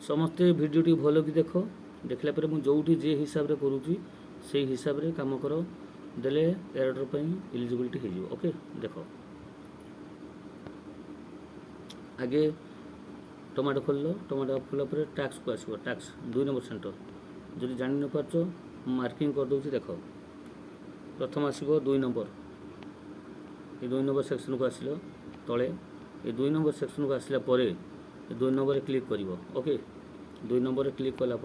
समस्ते भिडियोटी भल कि देख देखला पर मुझे जो जे हिसाब से करुँची से हिसाब से कम कर देले एयरड्रॉप एलिजिबिलिटी हो ओके देख आगे टमाटो खोल टमाटो खोला टैक्स को आसो टैक्स 2 नंबर सेंटर जदि जान न पार्छ मार्किंग कर दूसरी देख प्रथम आसो 2 नंबर ये 2 नंबर सेक्शन को आसिल तले ये 2 नंबर सेक्शन को आसला 2 नंबर क्लिक कर ओके 2 नंबर क्लिक कला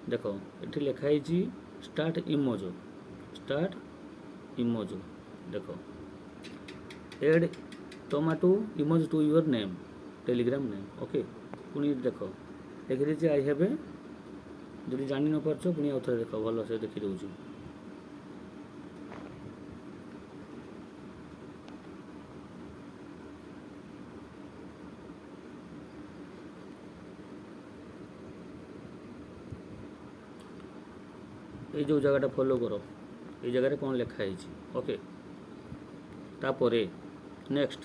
देख ये लिखाई स्टार्ट इमोज देख add tomato emoji to your name Telegram name okay पुणी देख लिखी आई हैव जब जानी न पार्छ पुणी आउ थे देख भल से देखी दूँ ये जो जगह फॉलो करो ये जगह कौन लिखाई ओके तापरे नेक्स्ट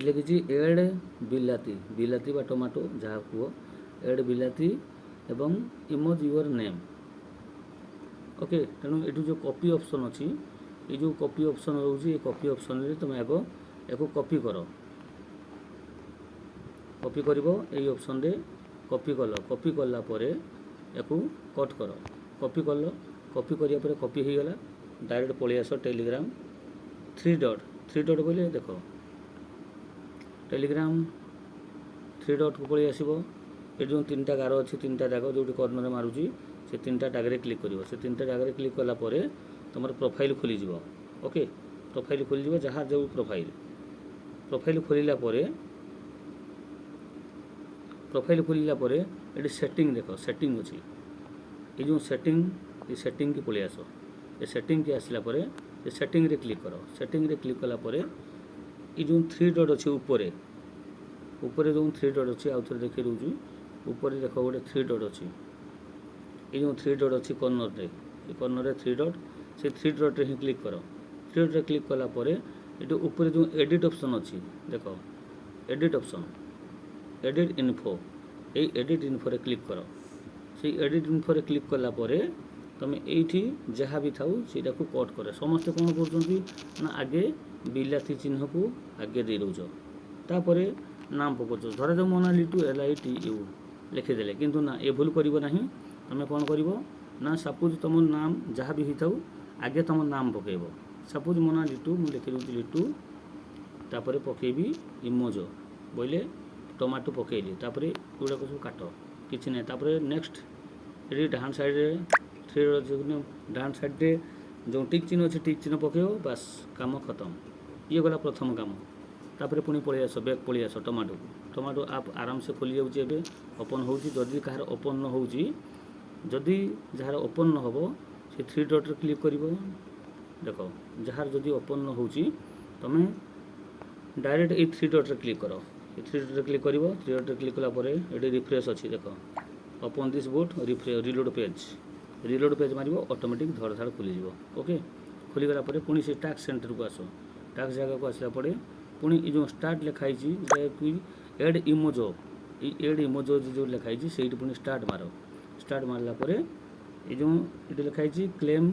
लिखी एड बिलाती बिलाती बा टमाटो जहाँ कह एड बिलाती एवं इमोज योर नेम ओके तेणु ये जो कॉपी ऑप्शन अच्छी ये जो कॉपी ऑप्शन रोचे ये कॉपी ऑप्शन रे तुम आग या कॉपी कर कॉपी कर ऑप्शन रे कॉपी कला या कट कर कॉपी कल कॉपी करा कॉपी हो गला डायरेक्ट पलि आस टेलीग्राम 3 डॉट बोले देख टेलीग्राम 3 डॉट को पलि आसो ये जो 3टा गार अच्छी 3टा दाग जो कर्नर मारुची से 3टा टैग क्लिक कर से 3टा टैग क्लिक कलापर तुम प्रोफाइल खोलीज ओके प्रोफाइल खोलीज जहाँ जो प्रोफाइल खोलला ये सेटिंग देख सेटिंग अच्छी ये जो सेटिंग की पलि आस ये सेटिंग की आसला ये सेटिंग रे क्लिक कर सेटिंग रे क्लिक कलापर ये जो 3 डॉट अच्छे ऊपर जो 3 डॉट अच्छी आउ थे देखी दूँ ऊपर देख गोटे 3 डॉट अच्छी ये जो 3 डॉट अच्छी कर्नर 3 डॉट से 3 डॉट रे ही क्लिक कर 3 डॉट क्लिक कलापर ये ऊपर जो एडिट ऑप्शन अच्छी देख एडिट ऑप्शन एडिट इन्फो ये एडिट इन्फो रे क्लिक कर से एडिट इन्फो रे क्लिक कलापर तुम ये जहाँ भी थाऊ सीटा को कट करे समस्ते कौन कर आगे बिलाती चिन्ह को आगे दे दौच तापर नाम पकाच धर जो मोनालिटू LITU लिखिदे किंतु ना ये भूल करना तुम कौन कर ना सपोज तुम नाम जहाँ भी होता आगे तुम नाम पकेब सपोज मोनालिटू मुझे लिखी दूसरी लिटू तापर पकेबी इमोज बोले टमाटो पकेली तापर गुड़ाक सब काट कि ना तापर नेक्स्ट ये डाण साइड 3 डाण साइड जो टिक चिन्ह अच्छे टिक चिन्ह पकेब बास काम खत्म ये गला प्रथम काम तापर पुणी पलि आस बैक पलि आस टमाटो आप आराम से खोली जाऊँगी ओपन होदी कहार ओपन न हो जदि जार ओपन न हो से 3 डॉट रे क्लिक कर देख जार जदि ओपन न हो तुम डायरेक्ट ये 3 डॉट रे क्लिक कर 3 डॉट रे क्लिक कर 3 डॉट रे क्लिक कलापर ये रिफ्रेश अच्छी देख open this boot reload page मार ऑटोमेटिक धड़ धाड़ खोलीज ओके खोलीगला पुणी से टैक्स सेंटर को आस टैक्स जगह को आसला पुणी जो स्टार्ट लिखाई एड इमोज एड इमोज जो लिखाई से पुणी स्टार्ट मारला ये जो ये लिखाई क्लेम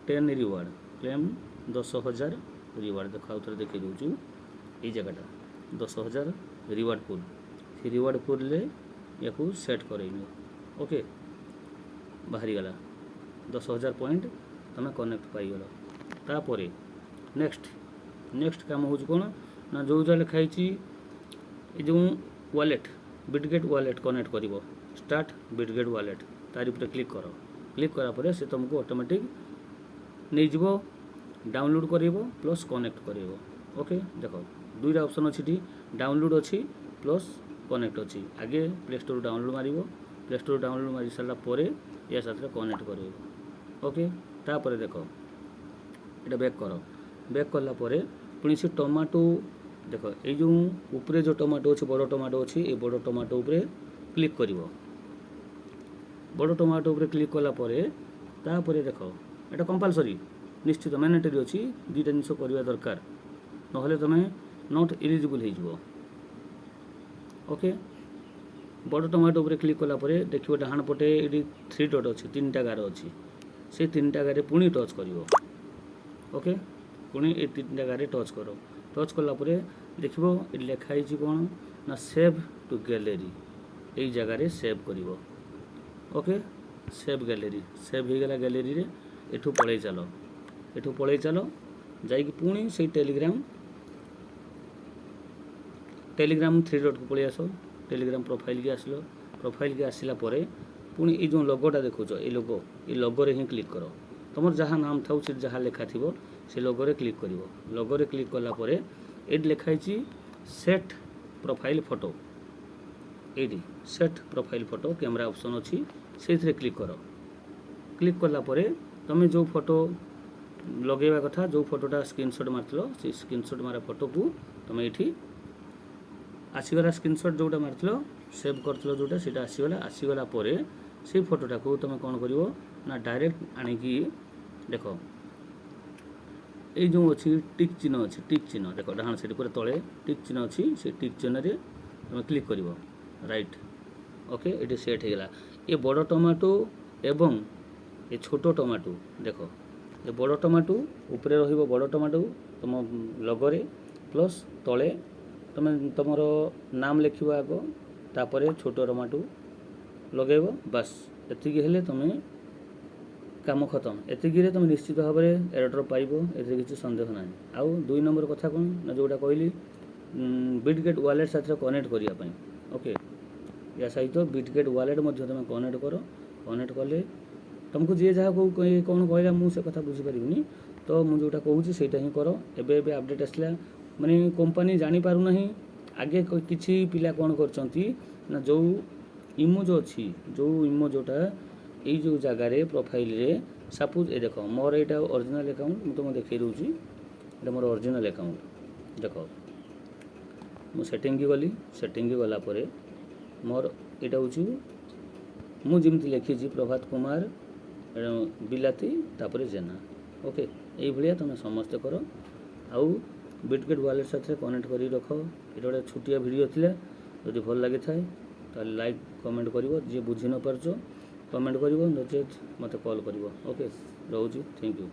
10 रिवार्ड क्लेम 10,000 रिवार्ड देख आउ थे देखी दूँ ये जगह 10,000 रिवार्ड पुल से रिवार्ड पुल या सेट करेंगे ओके बाहरी गला 10,000 पॉइंट तुम कनेक्ट पाइगल तापर नेक्स्ट काम हो कौन ना जो जो लिखाई जो वालेट बिटगेट वालेट कनेक्ट कर स्टार्ट बिटगेट वालेट तारी पर क्लिक करापर से तुमको ऑटोमेटिक नहीं जीवो डाउनलोड कर प्लस कनेक्ट कर ओके देख 2टा ऑप्शन अच्छी डाउनलोड अच्छी प्लस कनेक्ट अच्छी आगे प्ले स्टोर डाउनलोड मारी सारापर या साथ कनेक्ट कर ओके तापर देख ये बैक कलापर पुणी से टमाटो देख ये जो ऊपर जो टमाटो अच्छे बड़ टमाटो अच्छी ये बड़ टमाटो उपरे क्लिक कर बड़ टमाटो उपरे क्लिक कलापर तापर देख ये कंपलसरी निश्चित मैंडेटरी अच्छी 2टा जिनिस करवा दरकार नहले तुम नॉट एलिजिबल हो ओके बड़ टमाटो उपर क्लिक कला परे देखिए डाहाण पटे ये 3 डॉट अच्छी 3टा गार अच्छी से 3टा गारे पुणी टच कर ओके पुणी ये 3टा गारे टच कर टच कला परे देखिबो ये लिखाई कौन ना सेव टू गैलरी यही जगार सेव कर ओके सेव गैलरी सेव हो गला गैलरी रे एठू पड़े चलो जाइक पुणी से टेलीग्राम 3 डॉट को पलि आस टेलीग्राम प्रोफाइल की आसलो प्रोफाइल की आसला परे पुणी ये जो लोगोटा देखुच ये लोगोरे ही क्लिक कर तुम जहाँ नाम था जहाँ लेखा थी से लोगोरे क्लिक कर लोगोरे क्लिक कला परे ये लिखाई सेट प्रोफाइल फोटो ये set profile photo camera option अच्छी से क्लिक क्लिक कला परे तुम जो फोटो लगेवा कथा जो फोटोटा स्क्रीनशॉट मारथिलो से स्क्रीनशॉट मारा फोटो को तुम ये आसीगला स्क्रीनशॉट जोटा मारथिलो सेव करथिलो जोटा सेटा आसीगला परे से फोटोटा को तुम कौन करिवो ना डायरेक्ट आनिकी देखो ये जो अच्छी टिक चिन्ह अच्छी टिक चिन्ह देखो डाहाण से पूरा तले टिक चिन्ह अच्छी से टिक चिन्ह रे तुम क्लिक करिवो राइट ओके ये सेट हो गला ये बड़ टमाटो एवं ये छोट टमाटो देखो ये बड़ टमाटो उपरे रहिबो बड़ टमाटो तुम लोगोरे प्लस तले तुम तुमर नाम लिखो आग तापर छोट टमाटो लगेब बास एति हेले तुम काम खत्म एतिकी तुम निश्चित भाव में एरर पाइब ए किसी संदेह ना आउ 2 नंबर कथा कौन ना जोटा कहली बिटगेट वालेट साथ कनेक्ट करने ओके या सहित बिटगेट वालेट तुम कनेक्ट कर कनेक्ट कले तुमको जी जहाँ कौन कहला मुझे कथा बुझीपारि तो मुझे जोटा कहूँ से ही कर एवं अपडेट आसला माने कंपनी जानी पारु नहीं आगे किसी पिला कौन कर जो इमोज अच्छी जो इमोज जोटा ये जो जगार प्रोफाइल रे सपोज ये देख मोर यहाँ ओरिजिनल अकाउंट मुझे तुम देखी दूसरी ये मोर ओरिजिनल अकाउंट देख मु सेटिंग की गली सेटिंग की गलापर मोर यहाँ हूँ मुझे लिखी प्रभात कुमार बिलाती तापर जेना ओके ये भाया तुम समस्ते कर आउ बिटगेट वालेट साथ कनेक्ट कर रख ये गोटे छोटिया वीडियो थिला जदि भल लगी थाए तो लाइक कमेंट करिवो जे बुझी न पारछो कमेंट करिवो नचेत मते कॉल करिवो ओके रहउची थैंक यू।